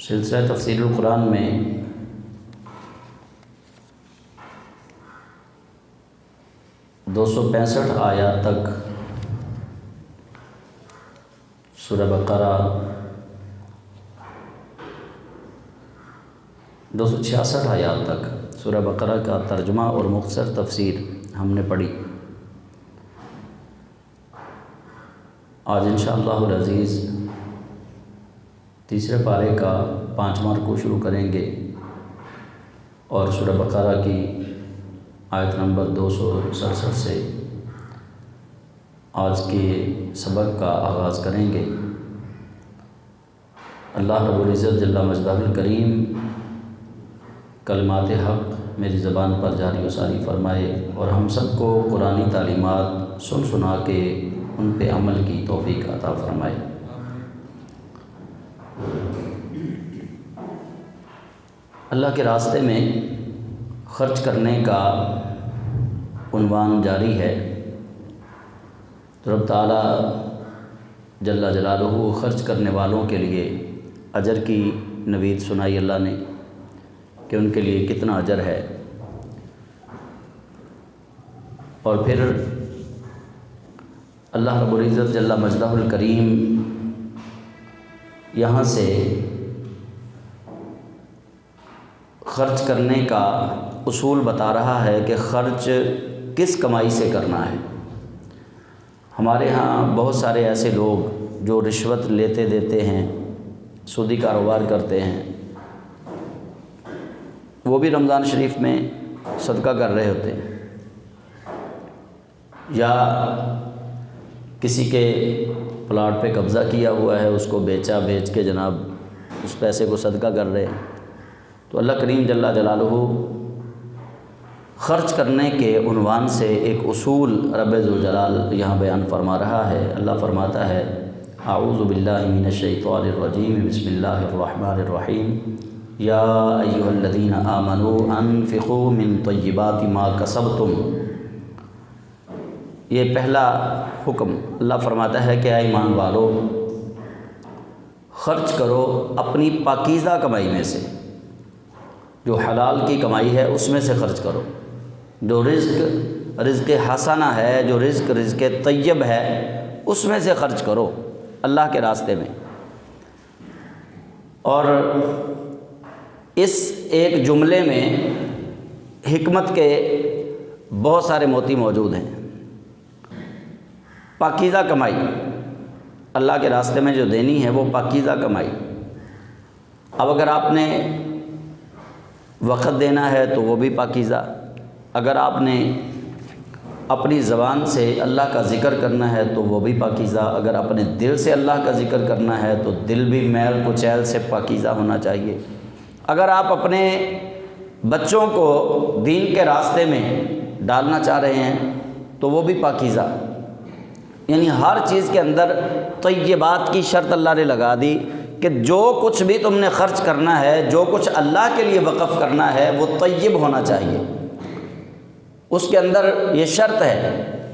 سلسلہ تفسیر القرآن میں دو سو 65 آیات تک سورہ بقرہ، 266 آیات تک سورہ بقرہ کا ترجمہ اور مختصر تفسیر ہم نے پڑھی۔ آج انشاءاللہ العزیز تیسرے پارے کا 5واں رکوع شروع کریں گے اور سورہ بقرہ کی آیت نمبر 267 سے آج کے سبق کا آغاز کریں گے۔ اللہ رب العزت جل مجدہ الکریم کلمات حق میری زبان پر جاری و ساری فرمائے اور ہم سب کو قرآنی تعلیمات سن سنا کے ان پہ عمل کی توفیق عطا فرمائے۔ اللہ کے راستے میں خرچ کرنے کا عنوان جاری ہے، تو رب تعالیٰ جل جلالہ خرچ کرنے والوں کے لیے اجر کی نوید سنائی اللہ نے کہ ان کے لیے کتنا اجر ہے، اور پھر اللہ رب العزت جل مجدہ الکریم یہاں سے خرچ کرنے کا اصول بتا رہا ہے کہ خرچ کس کمائی سے کرنا ہے۔ ہمارے ہاں بہت سارے ایسے لوگ جو رشوت لیتے دیتے ہیں، سودی کاروبار کرتے ہیں، وہ بھی رمضان شریف میں صدقہ کر رہے ہوتے ہیں، یا کسی کے پلاٹ پہ قبضہ کیا ہوا ہے، اس کو بیچ کے جناب اس پیسے کو صدقہ کر رہے ہیں۔ تو اللہ کریم جل جلالہ خرچ کرنے کے عنوان سے ایک اصول رب ذوالجلال یہاں بیان فرما رہا ہے۔ اللہ فرماتا ہے اعوذ باللہ من الشیطان الرجیم بسم اللہ الرحمن الرحیم یا ایھا الذین آمنوا انفقوا من طیبات ما کسبتم۔ یہ پہلا حکم اللہ فرماتا ہے کہ اے ایمان والو، خرچ کرو اپنی پاکیزہ کمائی میں سے، جو حلال کی کمائی ہے اس میں سے خرچ کرو، جو رزق حسنہ ہے، جو رزق طیب ہے اس میں سے خرچ کرو اللہ کے راستے میں۔ اور اس ایک جملے میں حکمت کے بہت سارے موتی موجود ہیں۔ پاکیزہ کمائی اللہ کے راستے میں جو دینی ہے وہ پاکیزہ کمائی۔ اب اگر آپ نے وقت دینا ہے تو وہ بھی پاکیزہ، اگر آپ نے اپنی زبان سے اللہ کا ذکر کرنا ہے تو وہ بھی پاکیزہ، اگر اپنے دل سے اللہ کا ذکر کرنا ہے تو دل بھی میل کچیل سے پاکیزہ ہونا چاہیے، اگر آپ اپنے بچوں کو دین کے راستے میں ڈالنا چاہ رہے ہیں تو وہ بھی پاکیزہ۔ یعنی ہر چیز کے اندر طیبات کی شرط اللہ نے لگا دی کہ جو کچھ بھی تم نے خرچ کرنا ہے، جو کچھ اللہ کے لیے وقف کرنا ہے وہ طیب ہونا چاہیے، اس کے اندر یہ شرط ہے۔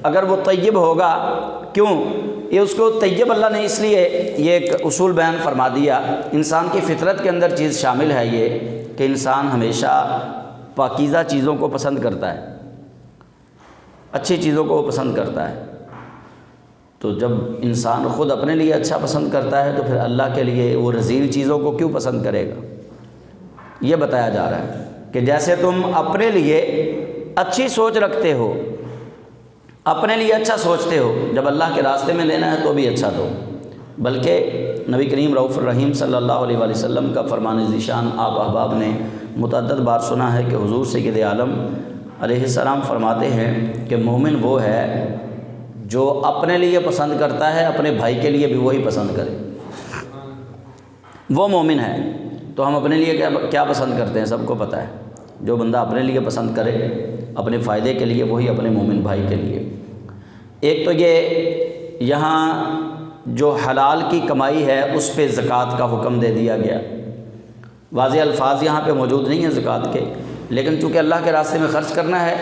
اگر وہ طیب ہوگا، کیوں یہ اس کو طیب اللہ نے اس لیے یہ ایک اصول بیان فرما دیا، انسان کی فطرت کے اندر چیز شامل ہے یہ کہ انسان ہمیشہ پاکیزہ چیزوں کو پسند کرتا ہے، اچھی چیزوں کو وہ پسند کرتا ہے۔ تو جب انسان خود اپنے لیے اچھا پسند کرتا ہے تو پھر اللہ کے لیے وہ رذیل چیزوں کو کیوں پسند کرے گا؟ یہ بتایا جا رہا ہے کہ جیسے تم اپنے لیے اچھی سوچ رکھتے ہو، اپنے لیے اچھا سوچتے ہو، جب اللہ کے راستے میں دینا ہے تو بھی اچھا دو۔ بلکہ نبی کریم رؤوف الرحیم صلی اللہ علیہ وآلہ وسلم کا فرمان ذیشان آپ احباب نے متعدد بار سنا ہے کہ حضور سید عالم علیہ السلام فرماتے ہیں کہ مومن وہ ہے جو اپنے لیے پسند کرتا ہے، اپنے بھائی کے لیے بھی وہی پسند کرے، وہ مومن ہے۔ تو ہم اپنے لیے کیا پسند کرتے ہیں سب کو پتہ ہے، جو بندہ اپنے لیے پسند کرے اپنے فائدے کے لیے وہی اپنے مومن بھائی کے لیے۔ ایک تو یہ یہاں جو حلال کی کمائی ہے اس پہ زکوٰۃ کا حکم دے دیا گیا۔ واضح الفاظ یہاں پہ موجود نہیں ہیں زکوٰۃ کے، لیکن چونکہ اللہ کے راستے میں خرچ کرنا ہے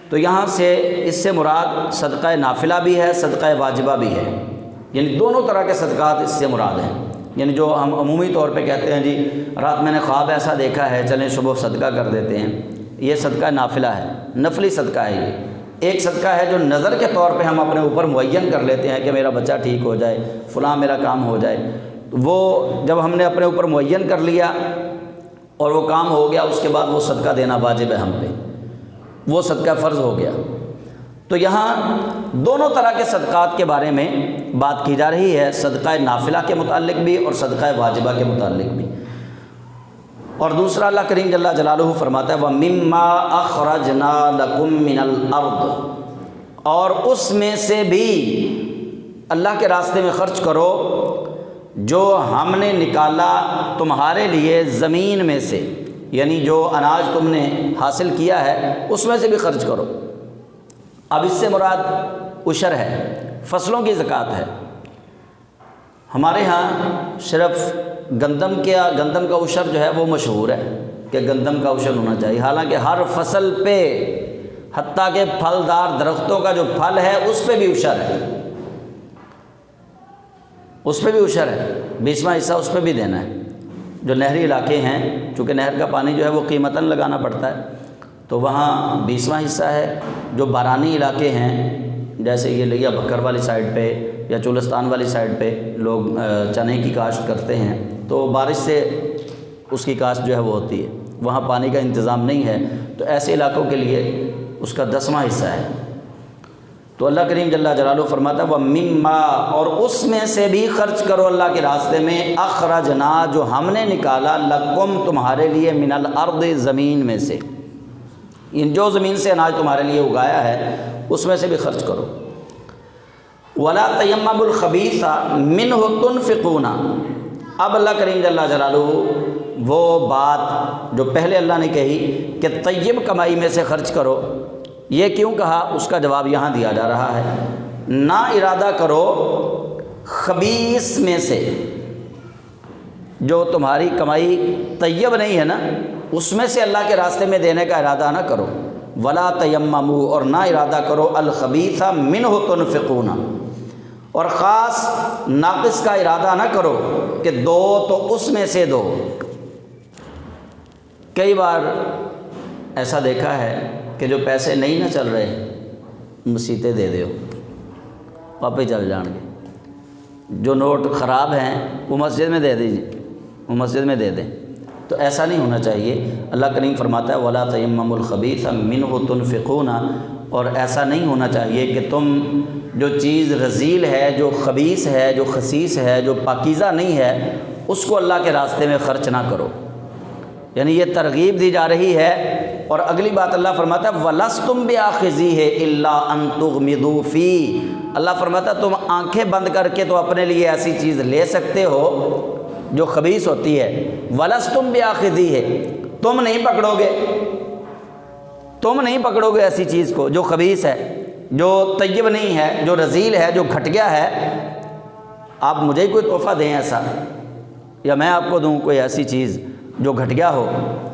تو یہاں سے اس سے مراد صدقہ نافلہ بھی ہے، صدقہ واجبہ بھی ہے، یعنی دونوں طرح کے صدقات اس سے مراد ہیں۔ یعنی جو ہم عمومی طور پہ کہتے ہیں جی رات میں نے خواب ایسا دیکھا ہے چلیں صبح صدقہ کر دیتے ہیں، یہ صدقہ نافلہ ہے، نفلی صدقہ ہے۔ یہ ایک صدقہ ہے جو نظر کے طور پہ ہم اپنے اوپر معین کر لیتے ہیں کہ میرا بچہ ٹھیک ہو جائے، فلاں میرا کام ہو جائے، وہ جب ہم نے اپنے اوپر معین کر لیا اور وہ کام ہو گیا، اس کے بعد وہ صدقہ دینا واجب ہے ہم پہ، وہ صدقہ فرض ہو گیا۔ تو یہاں دونوں طرح کے صدقات کے بارے میں بات کی جا رہی ہے، صدقہ نافلہ کے متعلق بھی اور صدقہ واجبہ کے متعلق بھی۔ اور دوسرا اللہ کریم جل جلالہ فرماتا ہے وَمِمَّا أَخْرَجْنَا لَكُم مِّنَ الْأَرْضِ، اور اس میں سے بھی اللہ کے راستے میں خرچ کرو جو ہم نے نکالا تمہارے لیے زمین میں سے، یعنی جو اناج تم نے حاصل کیا ہے اس میں سے بھی خرچ کرو۔ اب اس سے مراد عشر ہے، فصلوں کی زکوٰۃ ہے۔ ہمارے ہاں صرف گندم کا عشر جو ہے وہ مشہور ہے کہ گندم کا عشر ہونا چاہیے، حالانکہ ہر فصل پہ، حتیٰ کہ پھلدار درختوں کا جو پھل ہے اس پہ بھی عشر ہے، اس پہ بھی عشر ہے، 20واں حصہ اس پہ بھی دینا ہے۔ جو نہری علاقے ہیں، چونکہ نہر کا پانی جو ہے وہ قیمتاً لگانا پڑتا ہے، تو وہاں 20واں حصہ ہے۔ جو بارانی علاقے ہیں جیسے یہ لیا بکر والی سائڈ پہ یا چولستان والی سائڈ پہ لوگ چنے کی کاشت کرتے ہیں، تو بارش سے اس کی کاشت جو ہے وہ ہوتی ہے، وہاں پانی کا انتظام نہیں ہے، تو ایسے علاقوں کے لیے اس کا 10واں حصہ ہے۔ تو اللہ کریم جل جلالہ فرماتا ہے وَمِمَّا، اور اس میں سے بھی خرچ کرو اللہ کے راستے میں، اخرجنا، جو ہم نے نکالا، لکم، تمہارے لیے، من الارض، زمین میں سے، ان جو زمین سے اناج تمہارے لیے اگایا ہے اس میں سے بھی خرچ کرو۔ وَلَا تَيَمَّمُوا الْخَبِيثَ مِنْهُ تُنْفِقُونَ، اب اللہ کریم جل جلالہ وہ بات جو پہلے اللہ نے کہی کہ طیب کمائی میں سے خرچ کرو، یہ کیوں کہا اس کا جواب یہاں دیا جا رہا ہے۔ نہ ارادہ کرو خبیث میں سے، جو تمہاری کمائی طیب نہیں ہے نا، اس میں سے اللہ کے راستے میں دینے کا ارادہ نہ کرو۔ ولا تیمموا، اور نہ ارادہ کرو، الخبیث منہ تنفقون، اور خاص ناقص کا ارادہ نہ کرو کہ دو تو اس میں سے دو۔ کئی بار ایسا دیکھا ہے کہ جو پیسے نہیں نہ چل رہے مسیطے دے دیو، واپس چل جان گے۔ جو نوٹ خراب ہیں وہ مسجد میں دے دیجیے، وہ مسجد میں دے دیں، تو ایسا نہیں ہونا چاہیے۔ اللہ کریم فرماتا ہے وَلَا تَيَمَّمُوا الْخَبِيثَ مِنْهُ تُنْفِقُونَ، اور ایسا نہیں ہونا چاہیے کہ تم جو چیز رذیل ہے، جو خبیث ہے، جو خسیس ہے، جو پاکیزہ نہیں ہے، اس کو اللہ کے راستے میں خرچ نہ کرو۔ یعنی یہ ترغیب دی جا رہی ہے۔ اور اگلی بات اللہ فرماتا ہے وَلَسْتُمْ بِآخِذِيهِ إِلَّا أَن تُغْمِضُوا فِيهِ، اللہ فرماتا ہے تم آنکھیں بند کر کے تو اپنے لیے ایسی چیز لے سکتے ہو جو خبیث ہوتی ہے۔ وَلَسْتُمْ بِآخِذِيهِ، تم نہیں پکڑو گے، تم نہیں پکڑو گے ایسی چیز کو جو خبیث ہے، جو طیب نہیں ہے، جو رذیل ہے، جو گھٹیا ہے۔ آپ مجھے کوئی تحفہ دیں ایسا، یا میں آپ کو دوں کوئی ایسی چیز جو گھٹیا ہو،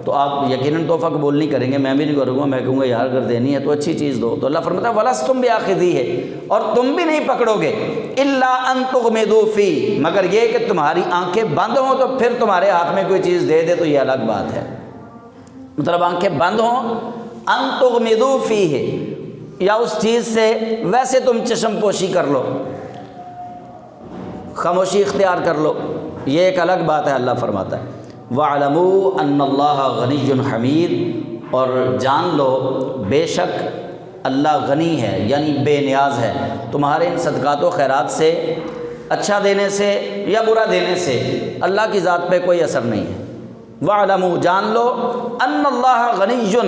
تو آپ یقیناً تحفہ قبول نہیں کریں گے، میں بھی نہیں کروں گا، میں کہوں گا یار اگر دینی ہے تو اچھی چیز دو۔ تو اللہ فرماتا ہے وَلَسْتُمْ بِآخِذِيهِ، اور تم بھی نہیں پکڑو گے، إِلَّا أَن تُغْمِضُوا فِيهِ، مگر یہ کہ تمہاری آنکھیں بند ہوں تو پھر تمہارے ہاتھ میں کوئی چیز دے دے تو یہ الگ بات ہے۔ مطلب آنکھیں بند ہوں، أَن تُغْمِضُوا فِيهِ، یا اس چیز سے ویسے تم چشم پوشی کر لو، خاموشی اختیار کر لو، یہ ایک الگ بات ہے۔ اللہ فرماتا ہے وَاعْلَمُوا أَنَّ اللَّهَ غَنِيٌّ حَمِيدٌ، اور جان لو بے شک اللہ غنی ہے، یعنی بے نیاز ہے، تمہارے ان صدقات و خیرات سے، اچھا دینے سے یا برا دینے سے اللہ کی ذات پہ کوئی اثر نہیں ہے۔ وَاعْلَمُوا، جان لو، أَنَّ اللَّهَ غَنِيٌّ،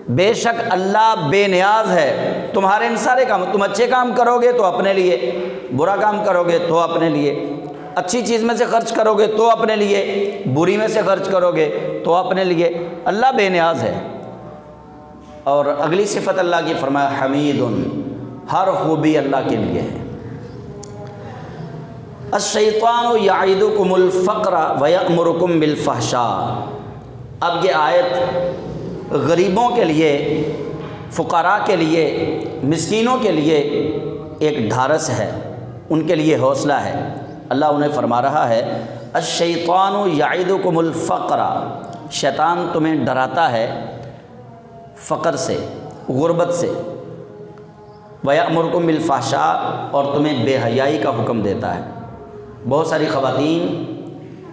بے شک اللہ بے نیاز ہے، تمہارے ان سارے کام، تم اچھے کام کرو گے تو اپنے لیے، برا کام کرو گے تو اپنے لیے، اچھی چیز میں سے خرچ کرو گے تو اپنے لیے، بری میں سے خرچ کرو گے تو اپنے لیے، اللہ بے نیاز ہے۔ اور اگلی صفت اللہ کی فرمایا حمید، ہر خوبی اللہ کے لیے ہے۔ الشیطان یعدکم الفقر ویأمرکم بالفحشاء، اب یہ آیت غریبوں کے لیے، فقراء کے لیے، مسکینوں کے لیے ایک ڈھارس ہے، ان کے لیے حوصلہ ہے۔ اللہ انہیں فرما رہا ہے الشیطان یعدکم الفقر، شیطان تمہیں ڈراتا ہے فقر سے، غربت سے، وَيَأْمُرُكُم بِالْفَحْشَاءِ، اور تمہیں بے حیائی کا حکم دیتا ہے۔ بہت ساری خواتین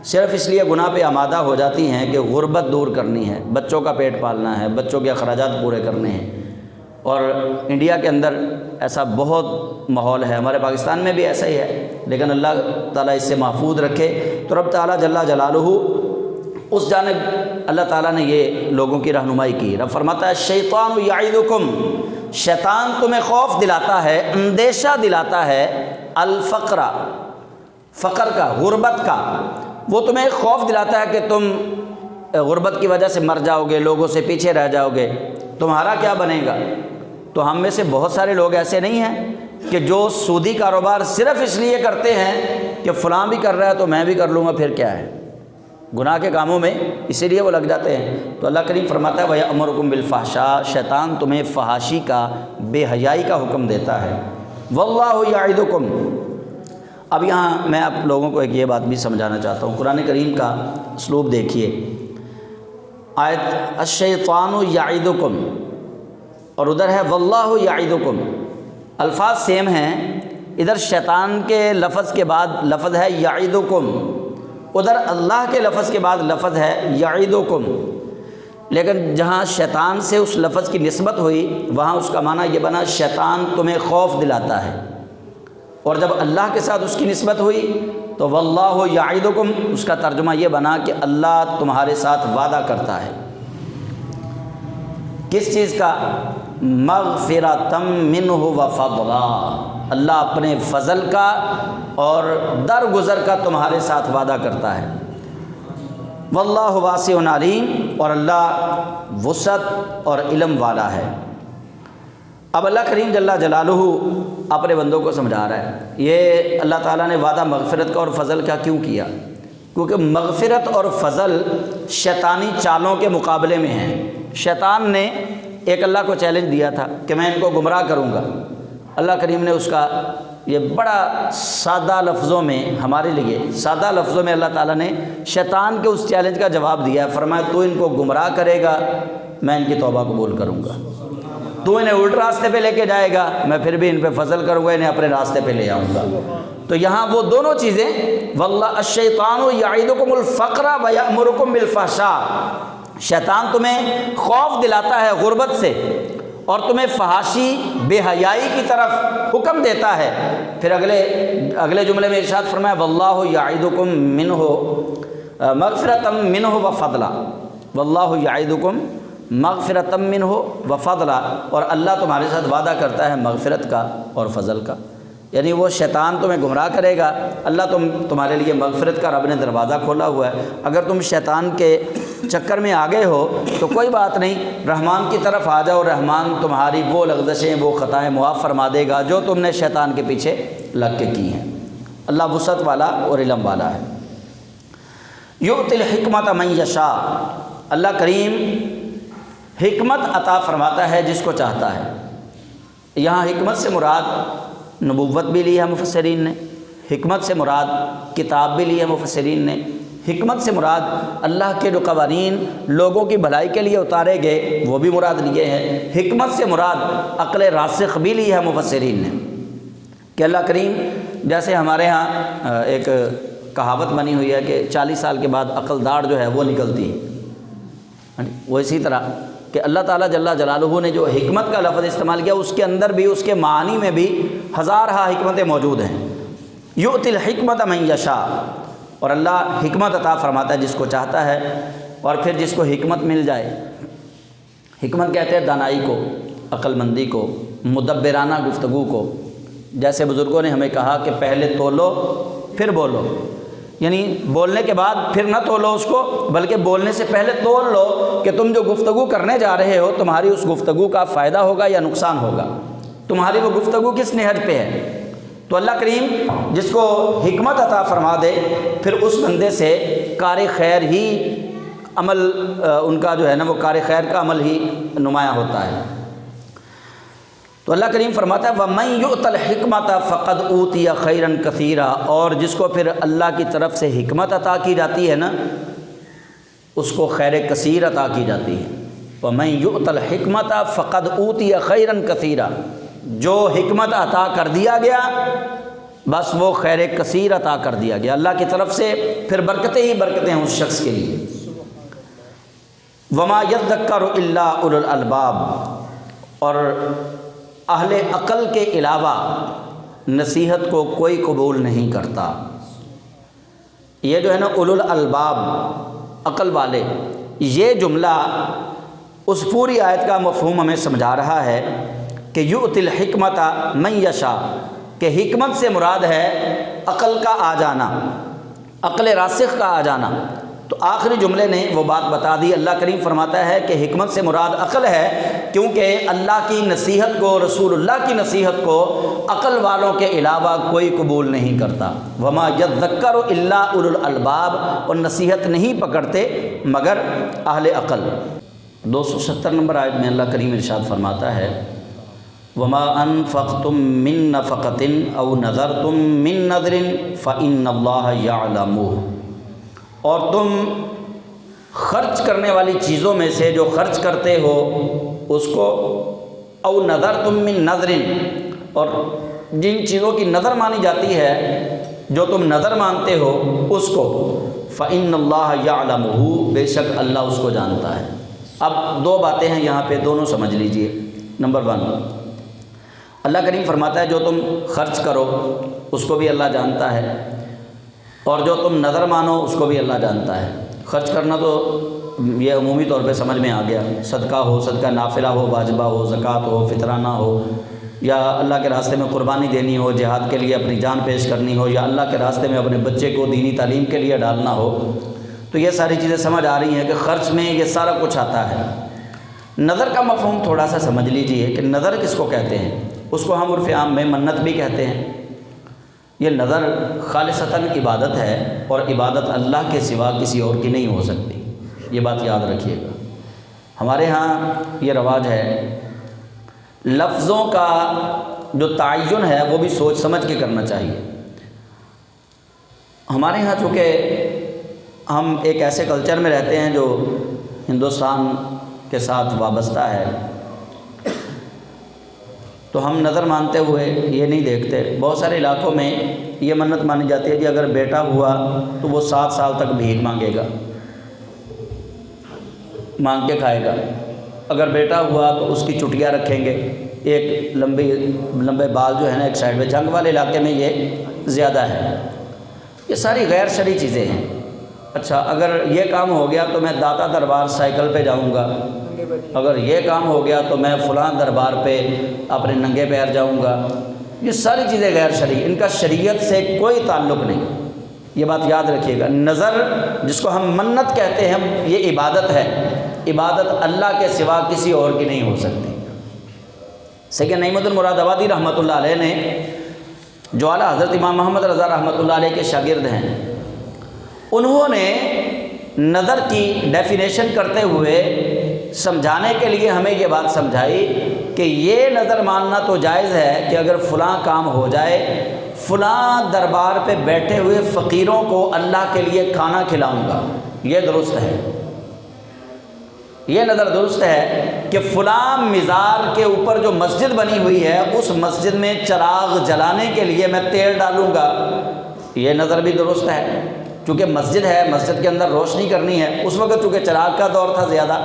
صرف اس لیے گناہ پہ آمادہ ہو جاتی ہیں کہ غربت دور کرنی ہے، بچوں کا پیٹ پالنا ہے، بچوں کے اخراجات پورے کرنے ہیں، اور انڈیا کے اندر ایسا بہت ماحول ہے، ہمارے پاکستان میں بھی ایسا ہی ہے، لیکن اللہ تعالیٰ اس سے محفوظ رکھے۔ تو رب تعالیٰ جل جلالہ اس جانب اللہ تعالیٰ نے یہ لوگوں کی رہنمائی کی۔ رب فرماتا ہے الشیطان یعدکم، شیطان تمہیں خوف دلاتا ہے، اندیشہ دلاتا ہے، الفقر، فقر کا، غربت کا، وہ تمہیں خوف دلاتا ہے کہ تم غربت کی وجہ سے مر جاؤ گے، لوگوں سے پیچھے رہ جاؤ گے، تمہارا کیا بنے گا۔ تو ہم میں سے بہت سارے لوگ ایسے نہیں ہیں کہ جو سودی کاروبار صرف اس لیے کرتے ہیں کہ فلاں بھی کر رہا ہے تو میں بھی کر لوں گا، پھر کیا ہے، گناہ کے کاموں میں اسی لیے وہ لگ جاتے ہیں۔ تو اللہ کریم فرماتا ہے وَيَأْمُرُكُم بِالْفَحْشَاءِ، شیطان تمہیں فحاشی کا، بے حیائی کا حکم دیتا ہے۔ وَاللَّهُ يَعِدُكُم، اب یہاں میں آپ لوگوں کو ایک یہ بات بھی سمجھانا چاہتا ہوں، قرآن کریم کا اسلوب دیکھیے۔ آیت الشیطان یعدکم اور ادھر ہے واللہ یعدکم، الفاظ سیم ہیں، ادھر شیطان کے لفظ کے بعد لفظ ہے یعدکم، ادھر اللہ کے لفظ کے بعد لفظ ہے یعدکم، لیکن جہاں شیطان سے اس لفظ کی نسبت ہوئی وہاں اس کا معنی یہ بنا شیطان تمہیں خوف دلاتا ہے، اور جب اللہ کے ساتھ اس کی نسبت ہوئی تو واللہ یعدکم اس کا ترجمہ یہ بنا کہ اللہ تمہارے ساتھ وعدہ کرتا ہے، کس چیز کا، مغفرۃ منہ وفضلا، اللہ اپنے فضل کا اور درگزر کا تمہارے ساتھ وعدہ کرتا ہے۔ واللہ واسع علیم، اور اللہ وسعت اور علم والا ہے۔ اب اللہ کریم جل جلالہ اپنے بندوں کو سمجھا رہا ہے، یہ اللہ تعالیٰ نے وعدہ مغفرت کا اور فضل کا کیوں کیا؟ کیونکہ مغفرت اور فضل شیطانی چالوں کے مقابلے میں ہیں۔ شیطان نے ایک اللہ کو چیلنج دیا تھا کہ میں ان کو گمراہ کروں گا، اللہ کریم نے اس کا یہ بڑا سادہ لفظوں میں، ہمارے لیے سادہ لفظوں میں اللہ تعالیٰ نے شیطان کے اس چیلنج کا جواب دیا ہے، فرمایا تو ان کو گمراہ کرے گا میں ان کی توبہ قبول کروں گا، تو انہیں الٹ راستے پہ لے کے جائے گا میں پھر بھی ان پہ فضل کروں گا، انہیں اپنے راستے پہ لے آؤں گا۔ تو یہاں وہ دونوں چیزیں، واللہ الشیطان یعدکم الفقر ویأمرکم بالفحشاء، شیطان تمہیں خوف دلاتا ہے غربت سے اور تمہیں فحاشی، بے حیائی کی طرف حکم دیتا ہے۔ پھر اگلے جملے میں ارشاد فرمایا واللہ یعدکم منہ مغفرۃ منہ وفضلا، واللہ یعدکم مغفرۃ منہ وفضلا، اور اللہ تمہارے ساتھ وعدہ کرتا ہے مغفرت کا اور فضل کا، یعنی وہ شیطان تمہیں گمراہ کرے گا، اللہ تمہارے لیے مغفرت کا رب نے دروازہ کھولا ہوا ہے۔ اگر تم شیطان کے چکر میں آگے ہو تو کوئی بات نہیں، رحمان کی طرف آ جاؤ، رحمان تمہاری وہ لغزشیں، وہ خطائیں معاف فرما دے گا جو تم نے شیطان کے پیچھے لگ کے کی ہیں۔ اللہ وسعت والا اور علم والا ہے۔ یؤتی الحکمت من یشاء، اللہ کریم حکمت عطا فرماتا ہے جس کو چاہتا ہے۔ یہاں حکمت سے مراد نبوت بھی لی ہے مفسرین نے، حکمت سے مراد کتاب بھی لی ہے مفسرین نے، حکمت سے مراد اللہ کے جو قوانین لوگوں کی بھلائی کے لیے اتارے گئے وہ بھی مراد لیے ہیں، حکمت سے مراد عقل راسخ بھی لی ہے مفسرین نے، کہ اللہ کریم جیسے ہمارے ہاں ایک کہاوت بنی ہوئی ہے کہ 40 سال کے بعد عقل داڑھ جو ہے وہ نکلتی ہے، وہ اسی طرح کہ اللہ تعالیٰ جل جلالہ نے جو حکمت کا لفظ استعمال کیا اس کے اندر بھی، اس کے معنی میں بھی ہزارہا حکمتیں موجود ہیں۔ یؤتی الحکمت من یشاء، اور اللہ حکمت عطا فرماتا ہے جس کو چاہتا ہے، اور پھر جس کو حکمت مل جائے، حکمت کہتے ہیں دانائی کو، عقل مندی کو، مدبرانہ گفتگو کو، جیسے بزرگوں نے ہمیں کہا کہ پہلے تولو پھر بولو، یعنی بولنے کے بعد پھر نہ تولو اس کو، بلکہ بولنے سے پہلے تول لو کہ تم جو گفتگو کرنے جا رہے ہو تمہاری اس گفتگو کا فائدہ ہوگا یا نقصان ہوگا، تمہاری وہ گفتگو کس نہج پہ ہے۔ تو اللہ کریم جس کو حکمت عطا فرما دے پھر اس بندے سے کار خیر ہی عمل، ان کا جو ہے نا وہ کار خیر کا عمل ہی نمایاں ہوتا ہے۔ تو اللہ کریم فرماتا ہے وَمَن يُؤْتَ الْحِكْمَةَ فَقَدْ أُوتِيَ خَيْرًا كَثِيرًا، اور جس کو پھر اللہ کی طرف سے حکمت عطا کی جاتی ہے نا، اس کو خیر کثیر عطا کی جاتی ہے۔ وَمَن يُؤْتَ الْحِكْمَةَ فَقَدْ أُوتِيَ خَيْرًا كَثِيرًا، جو حکمت عطا کر دیا گیا بس وہ خیر کثیر عطا کر دیا گیا اللہ کی طرف سے، پھر برکتیں ہی برکتیں ہیں اس شخص کے لیے۔ وَمَا يَذَّكَّرُ إِلَّا أُولُو الْأَلْبَابِ، اور اہل عقل کے علاوہ نصیحت کو کوئی قبول نہیں کرتا۔ یہ جو ہے نا اولو الالباب، عقل والے، یہ جملہ اس پوری آیت کا مفہوم ہمیں سمجھا رہا ہے کہ یؤتی الحکمت من یشاء، کہ حکمت سے مراد ہے عقل کا آ جانا، عقل راسخ کا آ جانا۔ تو آخری جملے نے وہ بات بتا دی۔ اللہ کریم فرماتا ہے کہ حکمت سے مراد عقل ہے، کیونکہ اللہ کی نصیحت کو، رسول اللہ کی نصیحت کو عقل والوں کے علاوہ کوئی قبول نہیں کرتا۔ وما یذکر الا اولو الالباب، اور نصیحت نہیں پکڑتے مگر اہل عقل۔ 270 نمبر آیت میں اللہ کریم ارشاد فرماتا ہے وما انفقتم من نفقۃ او نذرتم من نذر فإن اللہ یعلمہ، اور تم خرچ کرنے والی چیزوں میں سے جو خرچ کرتے ہو اس کو، او نذرتم من نذر، اور جن چیزوں کی نظر مانی جاتی ہے جو تم نظر مانتے ہو اس کو، فإن اللہ یعلمہ، بے شک اللہ اس کو جانتا ہے۔ اب دو باتیں ہیں یہاں پہ، دونوں سمجھ لیجئے۔ نمبر 1، اللہ کریم فرماتا ہے جو تم خرچ کرو اس کو بھی اللہ جانتا ہے، اور جو تم نظر مانو اس کو بھی اللہ جانتا ہے۔ خرچ کرنا تو یہ عمومی طور پہ سمجھ میں آ گیا، صدقہ ہو، صدقہ نافلہ ہو، واجبہ ہو، زکوٰۃ ہو، فطرانہ ہو، یا اللہ کے راستے میں قربانی دینی ہو، جہاد کے لیے اپنی جان پیش کرنی ہو، یا اللہ کے راستے میں اپنے بچے کو دینی تعلیم کے لیے ڈالنا ہو، تو یہ ساری چیزیں سمجھ آ رہی ہیں کہ خرچ میں یہ سارا کچھ آتا ہے۔ نظر کا مفہوم تھوڑا سا سمجھ لیجئے کہ نظر کس کو کہتے ہیں۔ اس کو ہم عرف عام میں منت بھی کہتے ہیں۔ یہ نظر خالصتاً عبادت ہے، اور عبادت اللہ کے سوا کسی اور کی نہیں ہو سکتی، یہ بات یاد رکھیے گا۔ ہمارے ہاں یہ رواج ہے، لفظوں کا جو تعین ہے وہ بھی سوچ سمجھ کے کرنا چاہیے۔ ہمارے ہاں چونکہ ہم ایک ایسے کلچر میں رہتے ہیں جو ہندوستان کے ساتھ وابستہ ہے، تو ہم نظر مانتے ہوئے یہ نہیں دیکھتے۔ بہت سارے علاقوں میں یہ منت مانی جاتی ہے کہ اگر بیٹا ہوا تو وہ 7 سال تک بھیک مانگے گا، مانگ کے کھائے گا۔ اگر بیٹا ہوا تو اس کی چٹیاں رکھیں گے، ایک لمبے بال جو ہے نا ایک سائڈ میں، جنگ والے علاقے میں یہ زیادہ ہے۔ یہ ساری غیر شرعی چیزیں ہیں۔ اچھا، اگر یہ کام ہو گیا تو میں داتا دربار سائیکل پہ جاؤں گا، اگر یہ کام ہو گیا تو میں فلاں دربار پہ اپنے ننگے پیر جاؤں گا۔ یہ ساری چیزیں غیر شرعی، ان کا شریعت سے کوئی تعلق نہیں، یہ بات یاد رکھیے گا۔ نظر جس کو ہم منت کہتے ہیں یہ عبادت ہے، عبادت اللہ کے سوا کسی اور کی نہیں ہو سکتی۔ سید نعیم الدین مراد آبادی رحمۃ اللہ علیہ نے، جو اعلیٰ حضرت امام محمد رضا رحمۃ اللہ علیہ کے شاگرد ہیں، انہوں نے نظر کی ڈیفینیشن کرتے ہوئے سمجھانے کے لیے ہمیں یہ بات سمجھائی کہ یہ نظر ماننا تو جائز ہے کہ اگر فلاں کام ہو جائے، فلاں دربار پہ بیٹھے ہوئے فقیروں کو اللہ کے لیے کھانا کھلاؤں گا، یہ درست ہے، یہ نظر درست ہے کہ فلاں مزار کے اوپر جو مسجد بنی ہوئی ہے اس مسجد میں چراغ جلانے کے لیے میں تیل ڈالوں گا، یہ نظر بھی درست ہے، چونکہ مسجد ہے، مسجد کے اندر روشنی کرنی ہے۔ اس وقت چونکہ چراغ کا دور تھا زیادہ،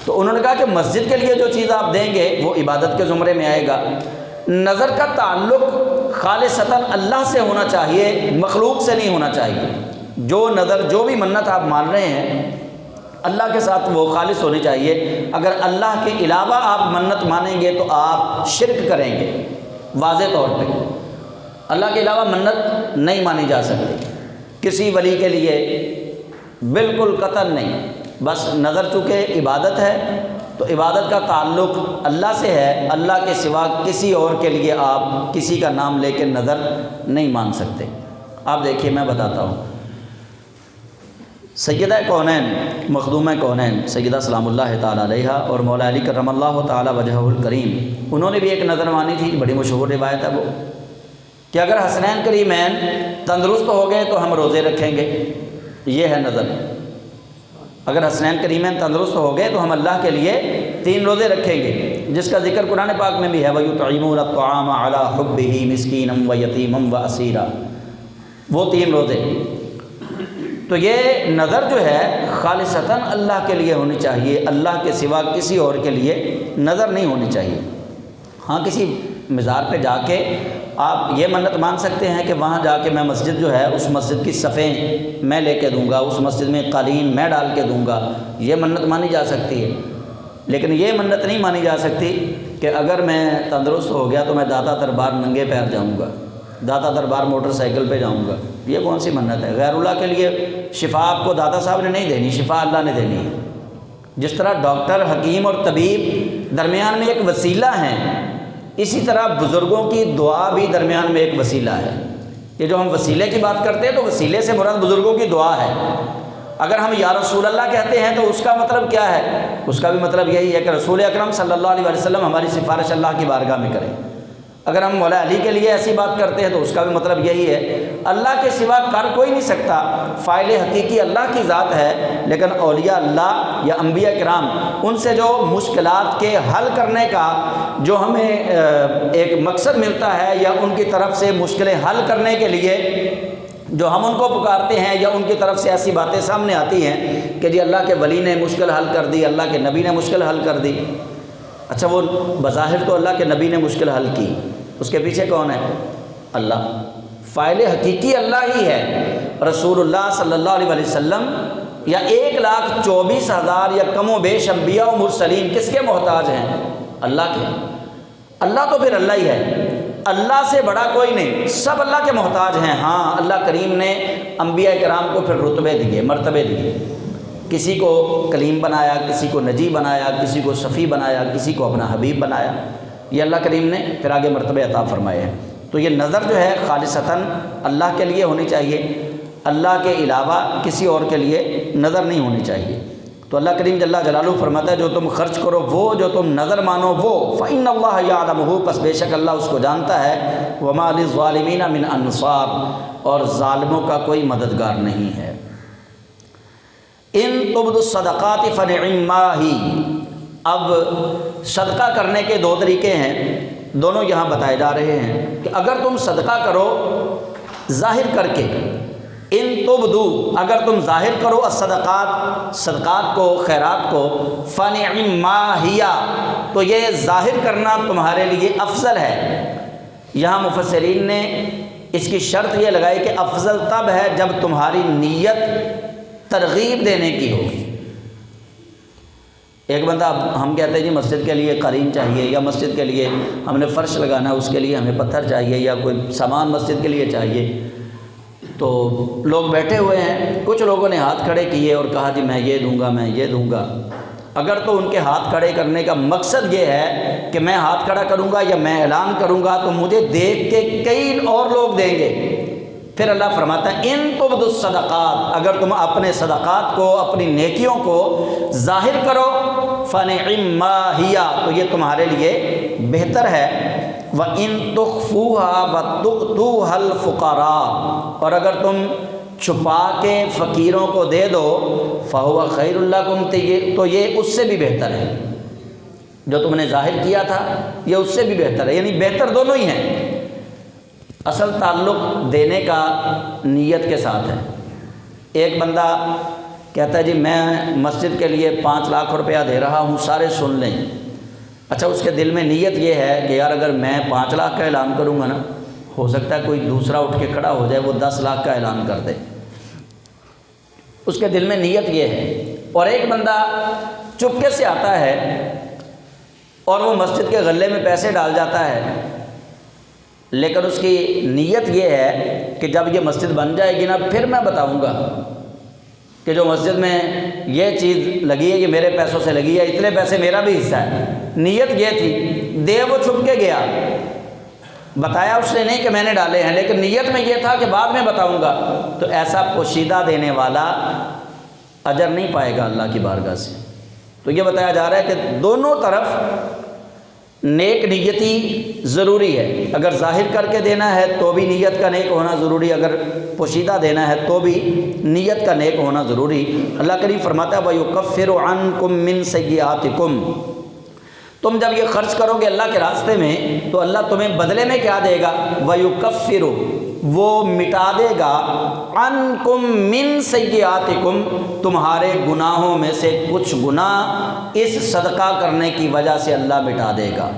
تو انہوں نے کہا کہ مسجد کے لیے جو چیز آپ دیں گے وہ عبادت کے زمرے میں آئے گا۔ نظر کا تعلق خالصتاً اللہ سے ہونا چاہیے، مخلوق سے نہیں ہونا چاہیے۔ جو نظر، جو بھی منت آپ مان رہے ہیں اللہ کے ساتھ وہ خالص ہونی چاہیے۔ اگر اللہ کے علاوہ آپ منت مانیں گے تو آپ شرک کریں گے، واضح طور پہ اللہ کے علاوہ منت نہیں مانی جا سکتی کسی ولی کے لیے، بالکل قطعاً نہیں۔ بس نظر چونکہ عبادت ہے تو عبادت کا تعلق اللہ سے ہے، اللہ کے سوا کسی اور کے لیے آپ کسی کا نام لے کے نظر نہیں مان سکتے۔ آپ دیکھیے میں بتاتا ہوں، سیدہ کونین مخدومہ کونین سیدہ سلام اللہ تعالیٰ علیہ اور مولا علی کرم اللہ تعالیٰ وجہہ الکریم، انہوں نے بھی ایک نظر مانی تھی، بڑی مشہور روایت ہے وہ، کہ اگر حسنین کریمین تندرست ہو گئے تو ہم روزے رکھیں گے۔ یہ ہے نظر، اگر حسنین کریمین تندرست ہو گئے تو ہم اللہ کے لیے 3 روزے رکھیں گے، جس کا ذکر قرآن پاک میں بھی ہے، وَيُطْعِمُونَ الطَّعَامَ عَلَىٰ حُبِّهِ مِسْكِينًا وَيَتِيمًا وَأَسِيرًا، وہ 3 روزے۔ تو یہ نظر جو ہے خالصتاً اللہ کے لیے ہونی چاہیے، اللہ کے سوا کسی اور کے لیے نظر نہیں ہونی چاہیے۔ ہاں کسی مزار پہ جا کے آپ یہ منت مان سکتے ہیں کہ وہاں جا کے میں مسجد جو ہے اس مسجد کی صفیں میں لے کے دوں گا، اس مسجد میں قالین میں ڈال کے دوں گا، یہ منت مانی جا سکتی ہے، لیکن یہ منت نہیں مانی جا سکتی کہ اگر میں تندرست ہو گیا تو میں داتا دربار ننگے پیر جاؤں گا، داتا دربار موٹر سائیکل پہ جاؤں گا۔ یہ کون سی منت ہے؟ غیر اللہ کے لیے شفا آپ کو داتا صاحب نے نہیں دینی، شفا اللہ نے دینی ہے۔ جس طرح ڈاکٹر، حکیم اور طبیب درمیان میں ایک وسیلہ ہیں، اسی طرح بزرگوں کی دعا بھی درمیان میں ایک وسیلہ ہے۔ یہ جو ہم وسیلے کی بات کرتے ہیں تو وسیلے سے مراد بزرگوں کی دعا ہے۔ اگر ہم یا رسول اللہ کہتے ہیں تو اس کا مطلب کیا ہے؟ اس کا بھی مطلب یہی ہے کہ رسول اکرم صلی اللہ علیہ وسلم ہماری سفارش اللہ کی بارگاہ میں کریں۔ اگر ہم مولا علی کے لیے ایسی بات کرتے ہیں تو اس کا بھی مطلب یہی ہے، اللہ کے سوا کر کوئی نہیں سکتا، فاعل حقیقی اللہ کی ذات ہے، لیکن اولیاء اللہ یا انبیاء کرام ان سے جو مشکلات کے حل کرنے کا جو ہمیں ایک مقصد ملتا ہے، یا ان کی طرف سے مشکلیں حل کرنے کے لیے جو ہم ان کو پکارتے ہیں، یا ان کی طرف سے ایسی باتیں سامنے آتی ہیں کہ جی اللہ کے ولی نے مشکل حل کر دی، اللہ کے نبی نے مشکل حل کر دی۔ اچھا وہ بظاہر تو اللہ کے نبی نے مشکل حل کی، اس کے پیچھے کون ہے؟ اللہ، فاعل حقیقی اللہ ہی ہے۔ رسول اللہ صلی اللہ علیہ وسلم یا 1,24,000 یا کم و بیش انبیاء و مرسلین کس کے محتاج ہیں؟ اللہ کے۔ اللہ تو پھر اللہ ہی ہے، اللہ سے بڑا کوئی نہیں، سب اللہ کے محتاج ہیں۔ ہاں اللہ کریم نے انبیاء کرام کو پھر رتبے دیے، مرتبے دیے، کسی کو کلیم بنایا، کسی کو نجی بنایا، کسی کو صفی بنایا، کسی کو اپنا حبیب بنایا، یہ اللہ کریم نے پھر آگے مرتبے عطا فرمائے ہیں۔ تو یہ نظر جو ہے خالصتاً اللہ کے لیے ہونی چاہیے، اللہ کے علاوہ کسی اور کے لیے نظر نہیں ہونی چاہیے۔ تو اللہ کریم جل جلالہ فرماتا ہے جو تم خرچ کرو وہ جو تم نظر مانو وہ، فإن اللہ یعلمہ، پس بے شک اللہ اس کو جانتا ہے، وما للظالمین من انصار، اور ظالموں کا کوئی مددگار نہیں ہے۔ ان تبدوا الصدقات فنعما ہی، اب صدقہ کرنے کے 2 طریقے ہیں، دونوں یہاں بتائے جا رہے ہیں کہ اگر تم صدقہ کرو ظاہر کر کے، ان تبدوا، اگر تم ظاہر کرو الصدقات، صدقات کو، خیرات کو، فنعما ہی، تو یہ ظاہر کرنا تمہارے لیے افضل ہے۔ یہاں مفسرین نے اس کی شرط یہ لگائی کہ افضل تب ہے جب تمہاری نیت ترغیب دینے کی ہوگی۔ ایک بندہ، ہم کہتے ہیں جی مسجد کے لیے قالین چاہیے، یا مسجد کے لیے ہم نے فرش لگانا ہے، اس کے لیے ہمیں پتھر چاہیے، یا کوئی سامان مسجد کے لیے چاہیے، تو لوگ بیٹھے ہوئے ہیں، کچھ لوگوں نے ہاتھ کھڑے کیے اور کہا جی میں یہ دوں گا، میں یہ دوں گا۔ اگر تو ان کے ہاتھ کھڑے کرنے کا مقصد یہ ہے کہ میں ہاتھ کھڑا کروں گا یا میں اعلان کروں گا تو مجھے دیکھ کے کئی اور لوگ دیں گے، پھر اللہ فرماتا ہے ان تبدوا الصدقات، اگر تم اپنے صدقات کو، اپنی نیکیوں کو ظاہر کرو، فنعما ہی، تو یہ تمہارے لیے بہتر ہے۔ وَإِن تُخْفُوهَا وَتُؤْتُوهَا الْفُقَرَاءَ، اور اگر تم چھپا کے فقیروں کو دے دو، فَهُوَ خَيْرٌ لَكُمْ، تو یہ اس سے بھی بہتر ہے، جو تم نے ظاہر کیا تھا یہ اس سے بھی بہتر ہے، یعنی بہتر دونوں ہی ہیں۔ اصل تعلق دینے کا نیت کے ساتھ ہے۔ ایک بندہ کہتا ہے جی میں مسجد کے لیے 5 لاکھ روپیہ دے رہا ہوں، سارے سن لیں۔ اچھا اس کے دل میں نیت یہ ہے کہ یار اگر میں 5 لاکھ کا اعلان کروں گا نا، ہو سکتا ہے کوئی دوسرا اٹھ کے کھڑا ہو جائے وہ 10 لاکھ کا اعلان کر دے، اس کے دل میں نیت یہ ہے۔ اور ایک بندہ چپکے سے آتا ہے اور وہ مسجد کے غلے میں پیسے ڈال جاتا ہے، لیکن اس کی نیت یہ ہے کہ جب یہ مسجد بن جائے گی نا پھر میں بتاؤں گا کہ جو مسجد میں یہ چیز لگی ہے یہ میرے پیسوں سے لگی ہے، اتنے پیسے میرا بھی حصہ ہے۔ نیت یہ تھی، دے وہ چھپ کے گیا، بتایا اس نے نہیں کہ میں نے ڈالے ہیں، لیکن نیت میں یہ تھا کہ بعد میں بتاؤں گا۔ تو ایسا پوشیدہ دینے والا اجر نہیں پائے گا اللہ کی بارگاہ سے۔ تو یہ بتایا جا رہا ہے کہ دونوں طرف نیک نیتی ضروری ہے، اگر ظاہر کر کے دینا ہے تو بھی نیت کا نیک ہونا ضروری، اگر پوشیدہ دینا ہے تو بھی نیت کا نیک ہونا ضروری۔ اللہ کریم فرماتا ہے وَيُكَفِّرُ عَنْكُم مِّن سَيِّئَاتِكُم، تم جب یہ خرچ کرو گے اللہ کے راستے میں تو اللہ تمہیں بدلے میں کیا دے گا؟ وَيُكَفِّرُ، وہ مٹا دے گا، عَنْكُم مِّن سَيِّئَاتِكُم، تمہارے گناہوں میں سے کچھ گناہ اس صدقہ کرنے کی وجہ سے اللہ مٹا دے گا۔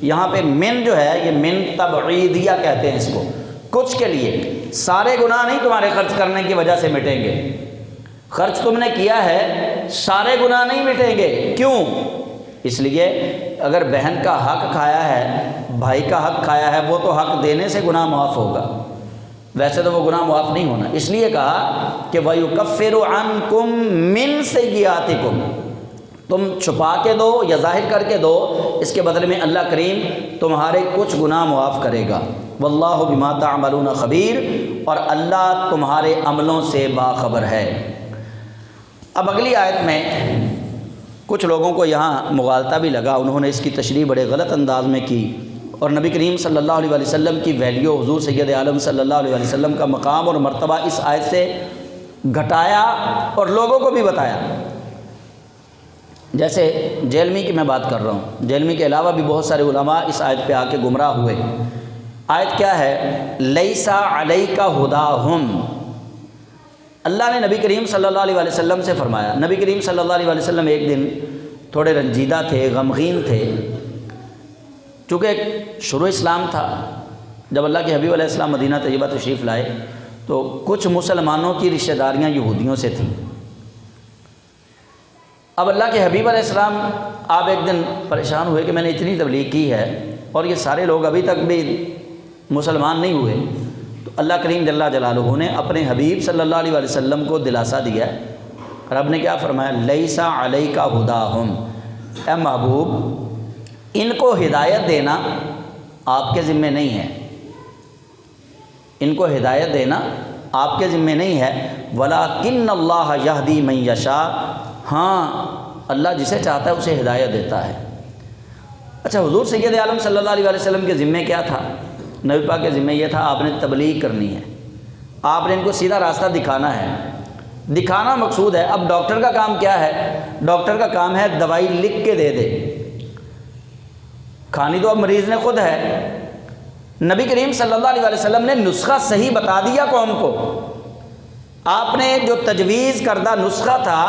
یہاں پہ من جو ہے یہ من تبعیدیہ کہتے ہیں اس کو، کچھ کے لیے، سارے گناہ نہیں تمہارے خرچ کرنے کی وجہ سے مٹیں گے۔ خرچ تم نے کیا ہے، سارے گناہ نہیں مٹیں گے۔ کیوں؟ اس لیے اگر بہن کا حق کھایا ہے، بھائی کا حق کھایا ہے، وہ تو حق دینے سے گناہ معاف ہوگا، ویسے تو وہ گناہ معاف نہیں ہونا۔ اس لیے کہا کہ وَيُكَفِّرُ عَنْكُم مِّن سَيِّئَاتِكُم، تم چھپا کے دو یا ظاہر کر کے دو، اس کے بدلے میں اللہ کریم تمہارے کچھ گناہ معاف کرے گا۔ واللہ بما تعملون خبیر، اور اللہ تمہارے عملوں سے باخبر ہے۔ اب اگلی آیت میں کچھ لوگوں کو یہاں مغالطہ بھی لگا، انہوں نے اس کی تشریح بڑے غلط انداز میں کی، اور نبی کریم صلی اللہ علیہ وسلم کی ویلیو، حضور سید عالم صلی اللہ علیہ وسلم کا مقام اور مرتبہ اس آیت سے گھٹایا اور لوگوں کو بھی بتایا۔ جیسے جیلمی کی میں بات کر رہا ہوں، جیلمی کے علاوہ بھی بہت سارے علماء اس آیت پہ آ کے گمراہ ہوئے۔ آیت کیا ہے؟ لیس علیک ھداھم، اللہ نے نبی کریم صلی اللہ علیہ وسلم سے فرمایا۔ نبی کریم صلی اللہ علیہ وسلم ایک دن تھوڑے رنجیدہ تھے، غمگین تھے، چونکہ شروع اسلام تھا۔ جب اللہ کے حبیب علیہ السلام مدینہ طیبہ تشریف لائے تو کچھ مسلمانوں کی رشتہ داریاں یہودیوں سے تھیں۔ اب اللہ کے حبیب علیہ السلام آپ ایک دن پریشان ہوئے کہ میں نے اتنی تبلیغ کی ہے اور یہ سارے لوگ ابھی تک بھی مسلمان نہیں ہوئے، تو اللہ کریم جل جلالہ نے اپنے حبیب صلی اللہ علیہ وسلم کو دلاسا دیا۔ رب نے کیا فرمایا؟ لیس علیک ھداھم، اے محبوب ان کو ہدایت دینا آپ کے ذمہ نہیں ہے، ان کو ہدایت دینا آپ کے ذمہ نہیں ہے۔ وَلَٰكِنَّ اللَّهَ يَهْدِي مَن يَشَاءُ، ہاں اللہ جسے چاہتا ہے اسے ہدایت دیتا ہے۔ اچھا، حضور سید عالم صلی اللہ علیہ وسلم کے ذمہ کیا تھا؟ نبی پاک کے ذمہ یہ تھا آپ نے تبلیغ کرنی ہے، آپ نے ان کو سیدھا راستہ دکھانا ہے، دکھانا مقصود ہے۔ اب ڈاکٹر کا کام کیا ہے؟ ڈاکٹر کا کام ہے دوائی لکھ کے دے دے، کھانی تو اب مریض نے خود ہے۔ نبی کریم صلی اللہ علیہ وسلم نے نسخہ صحیح بتا دیا قوم کو۔ آپ نے جو تجویز کردہ نسخہ تھا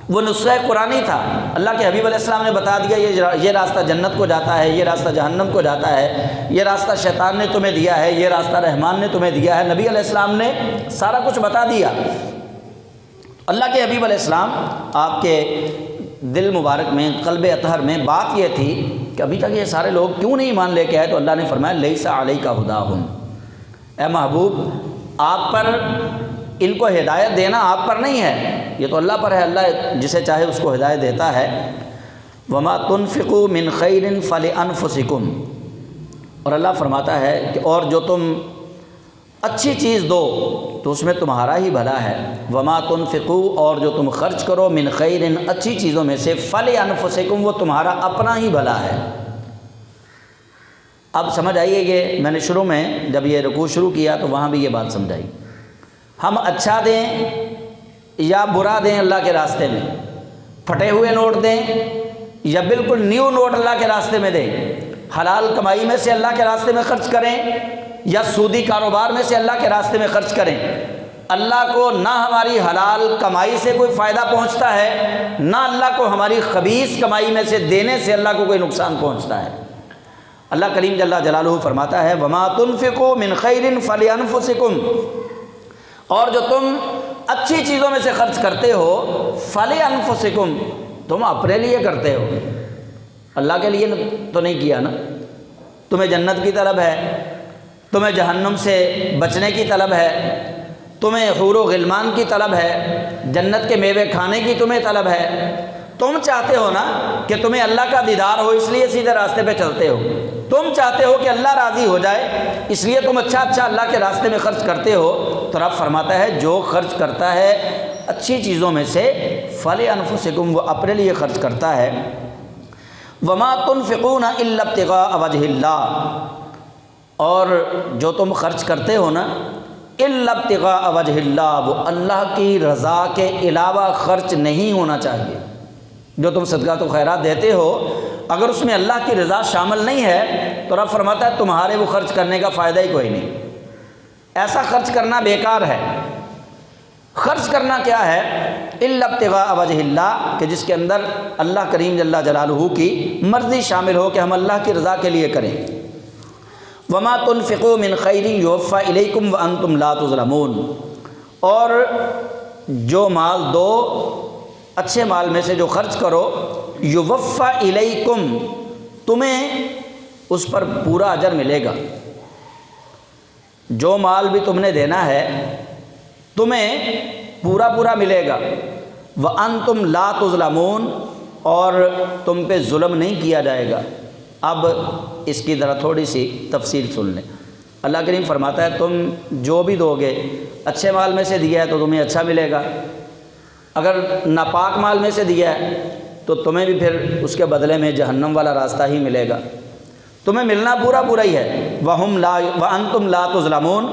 وہ نسخہ قرآنی تھا، اللہ کے حبیب علیہ السلام نے بتا دیا یہ راستہ جنت کو جاتا ہے، یہ راستہ جہنم کو جاتا ہے، یہ راستہ شیطان نے تمہیں دیا ہے، یہ راستہ رحمان نے تمہیں دیا ہے۔ نبی علیہ السلام نے سارا کچھ بتا دیا۔ اللہ کے حبیب علیہ السلام آپ کے دل مبارک میں، قلب اطہر میں بات یہ تھی کہ ابھی تک یہ سارے لوگ کیوں نہیں ایمان لے کے آئے، تو اللہ نے فرمایا لیس علیک ھداھم، اے محبوب آپ پر ان کو ہدایت دینا آپ پر نہیں ہے، یہ تو اللہ پر ہے، اللہ جسے چاہے اس کو ہدایت دیتا ہے۔ وما تنفقوا من خیر فلانفسکم، اور اللہ فرماتا ہے کہ اور جو تم اچھی چیز دو تو اس میں تمہارا ہی بھلا ہے۔ وما تنفقوا، اور جو تم خرچ کرو، من خیر اچھی چیزوں میں سے، فلانفسکم وہ تمہارا اپنا ہی بھلا ہے۔ اب سمجھ آئیے کہ میں نے شروع میں جب یہ رکوع شروع کیا تو وہاں بھی یہ بات سمجھائی، ہم اچھا دیں یا برا دیں اللہ کے راستے میں، پھٹے ہوئے نوٹ دیں یا بالکل نیو نوٹ اللہ کے راستے میں دیں، حلال کمائی میں سے اللہ کے راستے میں خرچ کریں یا سودی کاروبار میں سے اللہ کے راستے میں خرچ کریں، اللہ کو نہ ہماری حلال کمائی سے کوئی فائدہ پہنچتا ہے، نہ اللہ کو ہماری خبیث کمائی میں سے دینے سے اللہ کو کوئی نقصان پہنچتا ہے۔ اللہ کریم جل جلالہ فرماتا ہے وما تنفقوا من خیر فلانفسکم، اور جو تم اچھی چیزوں میں سے خرچ کرتے ہو، فلانفسکم تم اپنے لیے کرتے ہو، اللہ کے لیے تو نہیں کیا نا۔ تمہیں جنت کی طلب ہے، تمہیں جہنم سے بچنے کی طلب ہے، تمہیں حور و غلمان کی طلب ہے، جنت کے میوے کھانے کی تمہیں طلب ہے، تم چاہتے ہو نا کہ تمہیں اللہ کا دیدار ہو، اس لیے سیدھے راستے پہ چلتے ہو، تم چاہتے ہو کہ اللہ راضی ہو جائے، اس لیے تم اچھا اللہ کے راستے میں خرچ کرتے ہو۔ تو رب فرماتا ہے جو خرچ کرتا ہے اچھی چیزوں میں سے فَلِأَنفُسِكُمْ وہ اپنے لیے خرچ کرتا ہے. وَمَا تُنْفِقُونَ إِلَّا ابْتِغَاءَ وَجْهِ اللَّهِ اور جو تم خرچ کرتے ہو نا إِلَّا ابْتِغَاءَ وَجْهِ اللَّهِ وہ اللہ کی رضا کے علاوہ خرچ نہیں ہونا چاہیے. جو تم صدقات و خیرات دیتے ہو اگر اس میں اللہ کی رضا شامل نہیں ہے تو رب فرماتا ہے تمہارے وہ خرچ کرنے کا فائدہ ہی کوئی نہیں. ایسا خرچ کرنا بیکار ہے. خرچ کرنا کیا ہے؟ الا ابتغاء وجہ اللہ کہ جس کے اندر اللہ کریم جل جلالہ کی مرضی شامل ہو کہ ہم اللہ کی رضا کے لیے کریں. وما تنفقوا من خیر یوفى الیکم وانتم لا تظلمون اور جو مال دو اچھے مال میں سے جو خرچ کرو یوفى الیکم تمہیں اس پر پورا اجر ملے گا. جو مال بھی تم نے دینا ہے تمہیں پورا ملے گا. وَأَنْتُمْ لَا تُظْلَمُونَ اور تم پہ ظلم نہیں کیا جائے گا. اب اس کی ذرا تھوڑی سی تفصیل سن لیں. اللہ کریم فرماتا ہے تم جو بھی دو گے اچھے مال میں سے دیا ہے تو تمہیں اچھا ملے گا. اگر ناپاک مال میں سے دیا ہے تو تمہیں بھی پھر اس کے بدلے میں جہنم والا راستہ ہی ملے گا. تمہیں ملنا پورا ہی ہے. وَأَنْتُمْ لَا تُظْلَمُونَ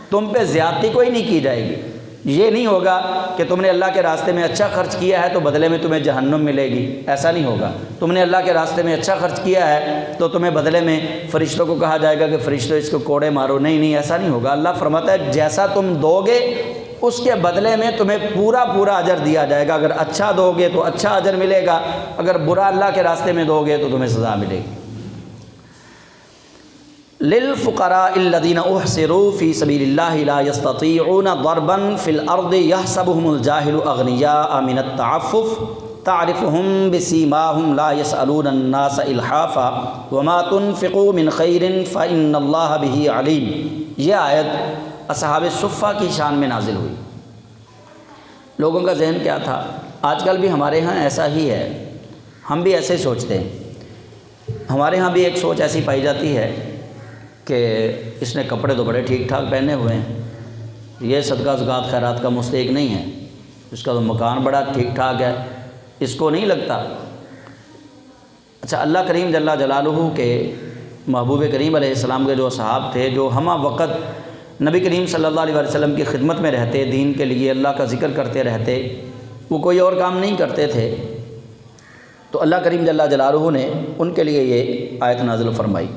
تم پہ زیادتی کوئی نہیں کی جائے گی. یہ نہیں ہوگا کہ تم نے اللہ کے راستے میں اچھا خرچ کیا ہے تو بدلے میں تمہیں جہنم ملے گی. ایسا نہیں ہوگا. تم نے اللہ کے راستے میں اچھا خرچ کیا ہے تو تمہیں بدلے میں فرشتوں کو کہا جائے گا کہ فرشتوں اس کو کوڑے مارو. نہیں ایسا نہیں ہوگا. اللہ فرماتا ہے جیسا تم دو گے اس کے بدلے میں تمہیں پورا اجر دیا جائے گا. اگر اچھا دو گے تو اچھا اجر ملے گا. اگر برا اللہ کے راستے میں دو گے تو تمہیں سزا ملے گی. للفقراء الذين احصروا في سبيل الله لا يستطيعون ضربا في الارض يحسبهم الجاهل اغنياء من التعفف تعرفهم بسيماهم لا يسألون الناس الحافا وما تنفقوا من خير فإن الله به عليم. یہ آیت اصحاب صفہ کی شان میں نازل ہوئی. لوگوں کا ذہن کیا تھا؟ آج کل بھی ہمارے ہاں ایسا ہی ہے. ہم بھی ایسے سوچتے ہیں. ہمارے ہاں بھی ایک سوچ ایسی پائی جاتی ہے کہ اس نے کپڑے تو بڑے ٹھیک ٹھاک پہنے ہوئے ہیں, یہ صدقہ زکوٰۃ خیرات کا مستحق نہیں ہے, اس کا تو مکان بڑا ٹھیک ٹھاک ہے, اس کو نہیں لگتا. اچھا, اللہ کریم جل جلالہ کے محبوب کریم علیہ السلام کے جو صحاب تھے جو ہمہ وقت نبی کریم صلی اللہ علیہ وسلم کی خدمت میں رہتے, دین کے لیے اللہ کا ذکر کرتے رہتے, وہ کوئی اور کام نہیں کرتے تھے, تو اللہ کریم جل جلالہ نے ان کے لیے یہ آیت نازل فرمائی.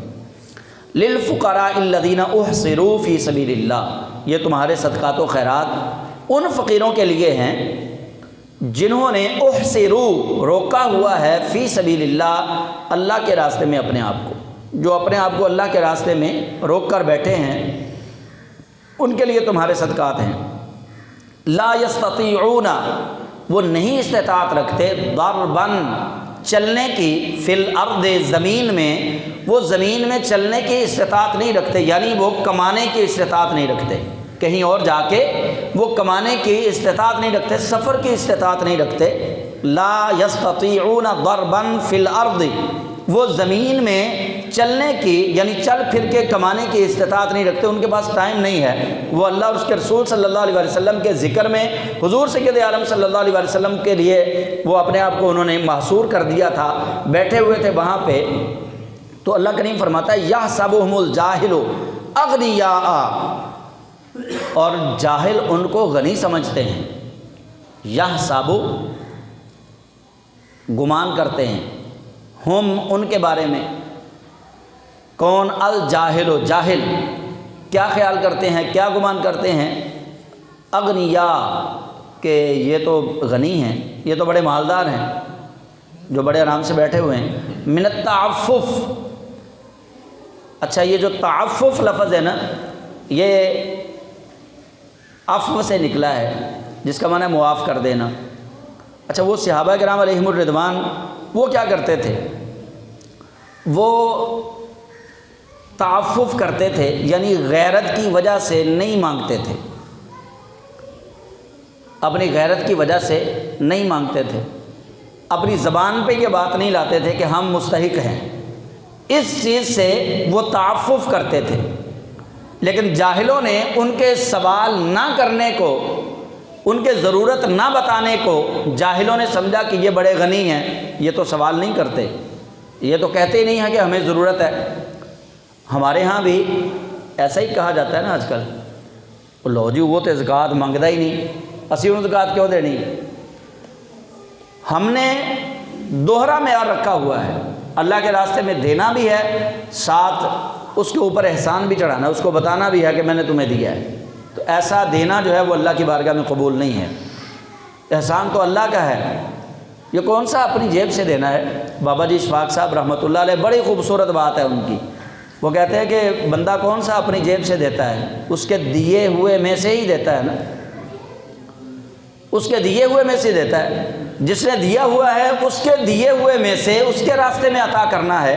للفقراء الذین احصروا فی سبیل اللہ یہ تمہارے صدقات و خیرات ان فقیروں کے لیے ہیں جنہوں نے احصروا روکا ہوا ہے فی سبیل اللہ کے راستے میں اپنے آپ کو, جو اپنے آپ کو اللہ کے راستے میں روک کر بیٹھے ہیں ان کے لیے تمہارے صدقات ہیں. لا یستطیعون وہ نہیں استطاعت رکھتے ضرباً چلنے کی فی الارض زمین میں, وہ زمین میں چلنے کی استطاعت نہیں رکھتے, یعنی وہ کمانے کی استطاعت نہیں رکھتے, کہیں اور جا کے وہ کمانے کی استطاعت نہیں رکھتے, سفر کی استطاعت نہیں رکھتے. لا یستطیعون ضربا فی الارض وہ زمین میں چلنے کی یعنی چل پھر کے کمانے کی استطاعت نہیں رکھتے, ان کے پاس ٹائم نہیں ہے. وہ اللہ اور اس کے رسول صلی اللہ علیہ وسلم کے ذکر میں حضور سید عالم صلی اللہ علیہ وسلم کے لیے وہ اپنے آپ کو انہوں نے محصور کر دیا تھا, بیٹھے ہوئے تھے وہاں پہ. تو اللہ کریم فرماتا ہے یحسبهم الجاہل اغنیاء اور جاہل ان کو غنی سمجھتے ہیں. یحسب گمان کرتے ہیں, ہم ان کے بارے میں, کون الجاہل جاہل کیا خیال کرتے ہیں, کیا گمان کرتے ہیں, اغنیاء کہ یہ تو غنی ہیں, یہ تو بڑے مالدار ہیں جو بڑے آرام سے بیٹھے ہوئے ہیں. من التعفف, اچھا یہ جو تعفف لفظ ہے نا یہ عفو سے نکلا ہے جس کا معنی ہے معاف کر دینا. اچھا وہ صحابہ کرام علیہم الرضوان وہ کیا کرتے تھے, وہ تعفف کرتے تھے یعنی غیرت کی وجہ سے نہیں مانگتے تھے, اپنی غیرت کی وجہ سے نہیں مانگتے تھے, اپنی زبان پہ یہ بات نہیں لاتے تھے کہ ہم مستحق ہیں, اس چیز سے وہ تعفف کرتے تھے. لیکن جاہلوں نے ان کے سوال نہ کرنے کو ان کے ضرورت نہ بتانے کو جاہلوں نے سمجھا کہ یہ بڑے غنی ہیں، یہ تو سوال نہیں کرتے، یہ تو کہتے ہی نہیں ہیں کہ ہمیں ضرورت ہے۔ ہمارے ہاں بھی ایسا ہی کہا جاتا ہے نا آج کل، لو جی وہ تو زکوٰۃ منگتا ہی نہیں، اسی انہوں زکوٰۃ کیوں دینی۔ ہم نے دوہرا معیار رکھا ہوا ہے، اللہ کے راستے میں دینا بھی ہے، ساتھ اس کے اوپر احسان بھی چڑھانا، اس کو بتانا بھی ہے کہ میں نے تمہیں دیا ہے۔ تو ایسا دینا جو ہے وہ اللہ کی بارگاہ میں قبول نہیں ہے۔ احسان تو اللہ کا ہے، یہ کون سا اپنی جیب سے دینا ہے۔ بابا جی اشفاق صاحب رحمۃ اللہ علیہ بڑی خوبصورت بات ہے ان کی، وہ کہتے ہیں کہ بندہ کون سا اپنی جیب سے دیتا ہے، اس کے دیے ہوئے میں سے ہی دیتا ہے نا، اس کے دیے ہوئے میں سے دیتا ہے۔ جس نے دیا ہوا ہے اس کے دیے ہوئے میں سے اس کے راستے میں عطا کرنا ہے،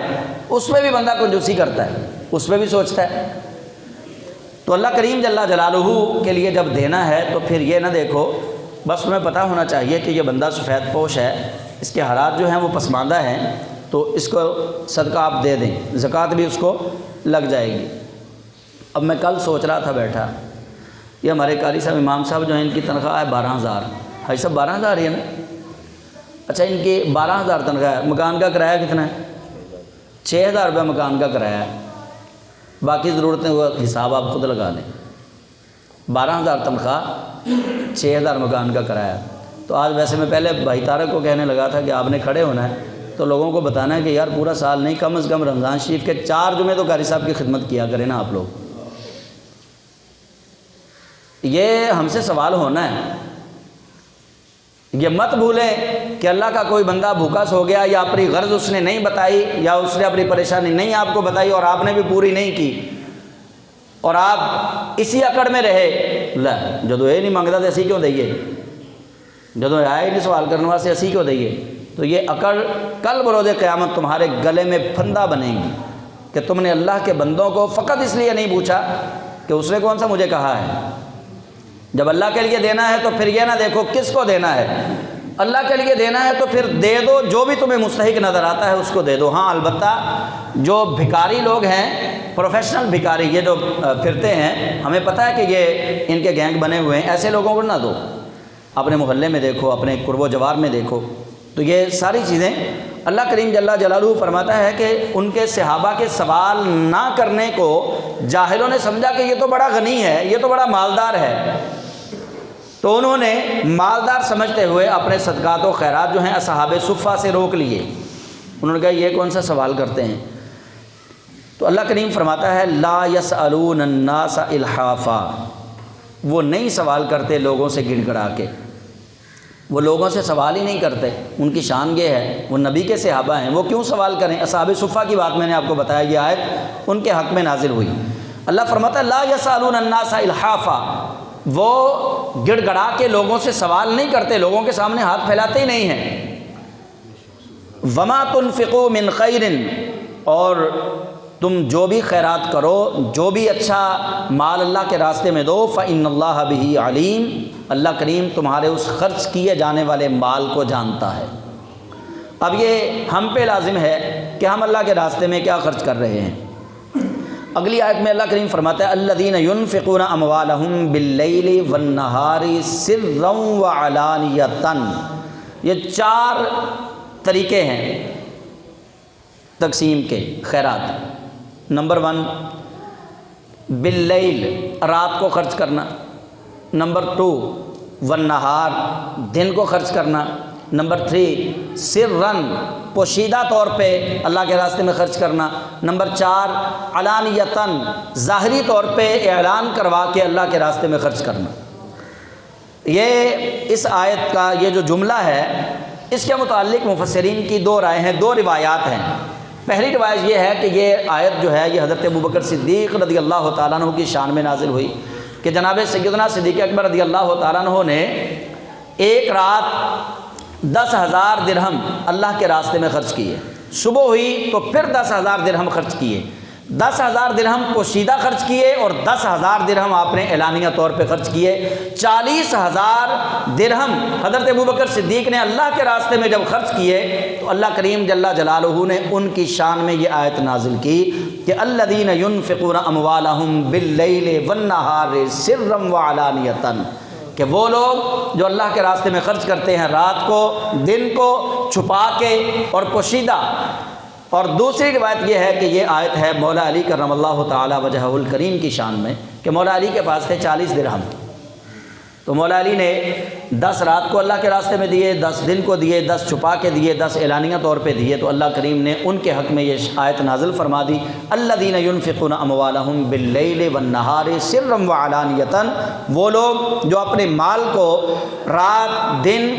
اس میں بھی بندہ کنجوسی کرتا ہے، اس میں بھی سوچتا ہے۔ تو اللہ کریم جل جلالہ کے لیے جب دینا ہے تو پھر یہ نہ دیکھو، بس تمہیں پتہ ہونا چاہیے کہ یہ بندہ سفید پوش ہے، اس کے حالات جو ہیں وہ پسماندہ ہیں، تو اس کو صدقہ آپ دے دیں، زکوٰۃ بھی اس کو لگ جائے گی۔ اب میں کل سوچ رہا تھا بیٹھا، یہ ہمارے قاری صاحب امام صاحب جو ہیں ان کی تنخواہ ہے 12,000، حاجی صاحب 12,000 ہی ہے نا؟ اچھا ان کی 12,000 تنخواہ ہے، مکان کا کرایہ کتنا ہے؟ 6,000 روپے مکان کا کرایہ ہے، باقی ضرورتیں وہ حساب آپ خود لگا لیں۔ 12,000 تنخواہ، 6,000 مکان کا کرایہ۔ تو آج ویسے میں پہلے بھائی طارق کو کہنے لگا تھا کہ آپ نے کھڑے ہونا ہے تو لوگوں کو بتانا ہے کہ یار پورا سال نہیں، کم از کم رمضان شریف کے 4 جمعے تو قاری صاحب کی خدمت کیا کریں نا آپ لوگ۔ یہ ہم سے سوال ہونا ہے، یہ مت بھولیں کہ اللہ کا کوئی بندہ بھوکا سو گیا، یا اپنی غرض اس نے نہیں بتائی، یا اس نے اپنی پریشانی نہیں آپ کو بتائی اور آپ نے بھی پوری نہیں کی، اور آپ اسی اکڑ میں رہے، لے جدو یہ نہیں منگتا تو اسی کیوں دئیے، جدو آئے نہیں سوال کرنے واسطے اسی کیوں دئیے۔ تو یہ اکڑ کل بروز قیامت تمہارے گلے میں پھندا بنے گی کہ تم نے اللہ کے بندوں کو فقط اس لیے نہیں پوچھا کہ اس نے کون سا مجھے کہا ہے۔ جب اللہ کے لیے دینا ہے تو پھر یہ نہ دیکھو کس کو دینا ہے، اللہ کے لیے دینا ہے تو پھر دے دو، جو بھی تمہیں مستحق نظر آتا ہے اس کو دے دو۔ ہاں البتہ جو بھکاری لوگ ہیں، پروفیشنل بھکاری، یہ جو پھرتے ہیں، ہمیں پتہ ہے کہ یہ ان کے گینگ بنے ہوئے ہیں، ایسے لوگوں کو نہ دو۔ اپنے محلے میں دیکھو، اپنے قرب و جوار میں دیکھو۔ تو یہ ساری چیزیں اللہ کریم جل جلالہ فرماتا ہے کہ ان کے صحابہ کے سوال نہ کرنے کو جاہلوں نے سمجھا کہ یہ تو بڑا غنی ہے، یہ تو بڑا مالدار ہے، تو انہوں نے مالدار سمجھتے ہوئے اپنے صدقات و خیرات جو ہیں اصحاب صفہ سے روک لیے۔ انہوں نے کہا یہ کون سا سوال کرتے ہیں۔ تو اللہ کریم فرماتا ہے لا یسألون الناس الحافا، وہ نہیں سوال کرتے لوگوں سے گڑ گڑا کے، وہ لوگوں سے سوال ہی نہیں کرتے۔ ان کی شان یہ ہے، وہ نبی کے صحابہ ہیں، وہ کیوں سوال کریں۔ اصحاب صفہ کی بات میں نے آپ کو بتایا، یہ آیت ان کے حق میں نازل ہوئی۔ اللہ فرماتا ہے لا یسألون الناس الحافا، وہ گڑ گڑا کے لوگوں سے سوال نہیں کرتے، لوگوں کے سامنے ہاتھ پھیلاتے ہی نہیں ہیں۔ وما تنفقوا من خیر، اور تم جو بھی خیرات کرو، جو بھی اچھا مال اللہ کے راستے میں دو، فإن اللہ بہ علیم، اللہ کریم تمہارے اس خرچ کیے جانے والے مال کو جانتا ہے۔ اب یہ ہم پہ لازم ہے کہ ہم اللہ کے راستے میں کیا خرچ کر رہے ہیں۔ اگلی آیت میں اللہ کریم فرماتا ہے الذین ينفقون اموالهم باللیل والنہار سرا وعلانیۃ، یہ 4 طریقے ہیں تقسیم کے خیرات۔ نمبر 1 باللیل، رات کو خرچ کرنا۔ نمبر 2 والنہار، دن کو خرچ کرنا۔ نمبر 3 سرن، پوشیدہ طور پہ اللہ کے راستے میں خرچ کرنا۔ نمبر 4 علانیتاً، ظاہری طور پہ اعلان کروا کے اللہ کے راستے میں خرچ کرنا۔ یہ اس آیت کا یہ جو جملہ ہے، اس کے متعلق مفسرین کی 2 رائے ہیں، 2 روایات ہیں۔ پہلی روایت یہ ہے کہ یہ آیت جو ہے یہ حضرت ابوبکر صدیق رضی اللہ تعالیٰ عنہ کی شان میں نازل ہوئی کہ جناب سیدنا صدیق اکبر رضی اللہ تعالیٰ عنہ نے ایک رات 10,000 درہم اللہ کے راستے میں خرچ کیے۔ صبح ہوئی تو پھر 10,000 درہم خرچ کیے، 10,000 درہم پوشیدہ خرچ کیے اور 10,000 درہم آپ نے اعلانیہ طور پہ خرچ کیے۔ 40,000 درہم حضرت ابوبکر صدیق نے اللہ کے راستے میں جب خرچ کیے تو اللہ کریم جل جلالہ نے ان کی شان میں یہ آیت نازل کی کہ الذین ينفقون اموالهم باللیل والنہار سرا وعلانیۃ، کہ وہ لوگ جو اللہ کے راستے میں خرچ کرتے ہیں رات کو دن کو چھپا کے اور پوشیدہ۔ اور دوسری روایت یہ ہے کہ یہ آیت ہے مولا علی کرم اللہ تعالی وجہہ الکریم کی شان میں کہ مولا علی کے پاس تھے 40 درہم، تو مولا علی نے 10 رات کو اللہ کے راستے میں دیے، 10 دن کو دیے، 10 چھپا کے دیے، 10 اعلانیہ طور پہ دیے۔ تو اللہ کریم نے ان کے حق میں یہ آیت نازل فرما دی، الذین ینفقون اموالہم باللیل والنہار سرا وعلانیۃ، وہ لوگ جو اپنے مال کو رات دن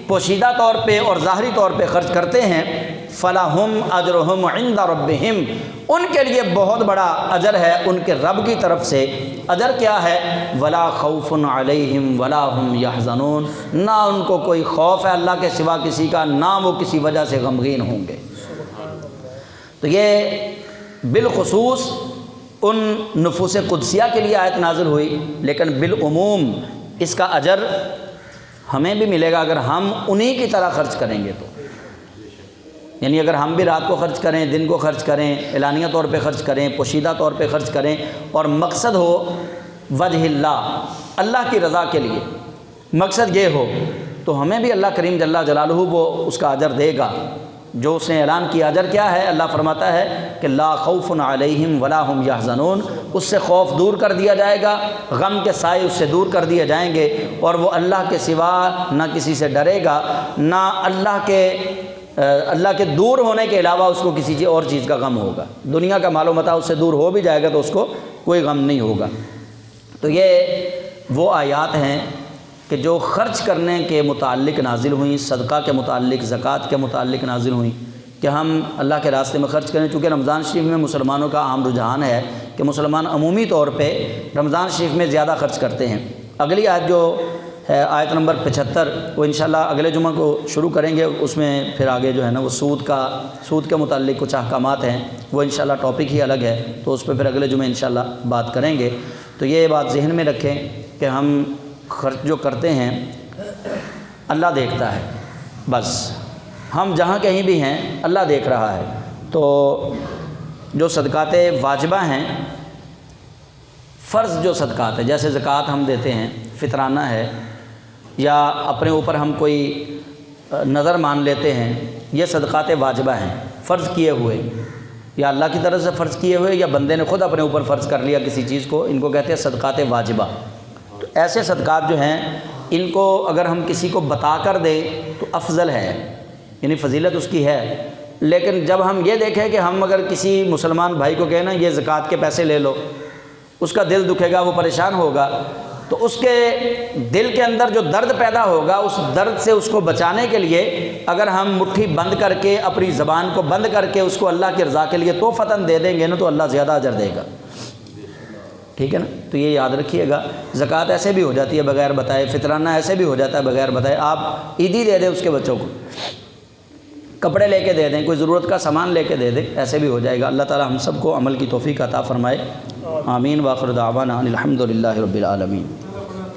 پوشیدہ طور پہ اور ظاہری طور پہ خرچ کرتے ہیں، فلہم اجرہم عند ربہم، ان کے لیے بہت بڑا اجر ہے ان کے رب کی طرف سے۔ اجر کیا ہے؟ ولا خوف علیہم ولا ہم یحزنون، نہ ان کو کوئی خوف ہے اللہ کے سوا کسی کا، نہ وہ کسی وجہ سے غمگین ہوں گے۔ تو یہ بالخصوص ان نفوس قدسیہ کے لیے آیت نازل ہوئی، لیکن بالعموم اس کا اجر ہمیں بھی ملے گا اگر ہم انہی کی طرح خرچ کریں گے تو، یعنی اگر ہم بھی رات کو خرچ کریں، دن کو خرچ کریں، اعلانیہ طور پہ خرچ کریں، پوشیدہ طور پہ خرچ کریں، اور مقصد ہو وجہ اللہ کی رضا کے لیے، مقصد یہ ہو، تو ہمیں بھی اللہ کریم جل جلالہ وہ اس کا اجر دے گا جو اس نے اعلان کیا۔ اجر کیا ہے؟ اللہ فرماتا ہے کہ لا خوف علیہم ولا ہم یحزنون، اس سے خوف دور کر دیا جائے گا، غم کے سائے اس سے دور کر دیے جائیں گے، اور وہ اللہ کے سوا نہ کسی سے ڈرے گا، نہ اللہ کے دور ہونے کے علاوہ اس کو کسی اور چیز کا غم ہوگا۔ دنیا کا مال و متاع اس سے دور ہو بھی جائے گا تو اس کو کوئی غم نہیں ہوگا۔ تو یہ وہ آیات ہیں کہ جو خرچ کرنے کے متعلق نازل ہوئیں، صدقہ کے متعلق، زکوٰۃ کے متعلق نازل ہوئیں کہ ہم اللہ کے راستے میں خرچ کریں۔ چونکہ رمضان شریف میں مسلمانوں کا عام رجحان ہے کہ مسلمان عمومی طور پہ رمضان شریف میں زیادہ خرچ کرتے ہیں۔ اگلی آیت جو ہے آیت نمبر 75، وہ انشاءاللہ اگلے جمعہ کو شروع کریں گے، اس میں پھر آگے جو ہے نا وہ سود کے متعلق کچھ احکامات ہیں، وہ انشاءاللہ ٹاپک ہی الگ ہے، تو اس پہ پھر اگلے جمعہ انشاءاللہ بات کریں گے۔ تو یہ بات ذہن میں رکھیں کہ ہم خرچ جو کرتے ہیں اللہ دیکھتا ہے، بس ہم جہاں کہیں بھی ہیں اللہ دیکھ رہا ہے۔ تو جو صدقات واجبہ ہیں، فرض جو صدقات ہیں، جیسے زکوٰۃ ہم دیتے ہیں، فطرانہ ہے، یا اپنے اوپر ہم کوئی نظر مان لیتے ہیں، یہ صدقات واجبہ ہیں، فرض کیے ہوئے، یا اللہ کی طرف سے فرض کیے ہوئے یا بندے نے خود اپنے اوپر فرض کر لیا کسی چیز کو، ان کو کہتے ہیں صدقات واجبہ۔ تو ایسے صدقات جو ہیں ان کو اگر ہم کسی کو بتا کر دیں تو افضل ہے، یعنی فضیلت اس کی ہے۔ لیکن جب ہم یہ دیکھیں کہ ہم اگر کسی مسلمان بھائی کو کہیں نا یہ زکوٰۃ کے پیسے لے لو، اس کا دل دکھے گا، وہ پریشان ہوگا، تو اس کے دل کے اندر جو درد پیدا ہوگا، اس درد سے اس کو بچانے کے لیے اگر ہم مٹھی بند کر کے اپنی زبان کو بند کر کے اس کو اللہ کی رضا کے لیے توفتاً دے دیں گے نا، تو اللہ زیادہ اجر دے گا، ٹھیک ہے نا۔ تو یہ یاد رکھیے گا، زکوٰۃ ایسے بھی ہو جاتی ہے بغیر بتائے، فطرانہ ایسے بھی ہو جاتا ہے بغیر بتائے، آپ عیدی دے دیں اس کے بچوں کو، کپڑے لے کے دے دیں، کوئی ضرورت کا سامان لے کے دے دیں، ایسے بھی ہو جائے گا۔ اللہ تعالی ہم سب کو عمل کی توفیق عطا فرمائے، آمین۔ وآخر دعوانا ان الحمد للہ رب العالمین۔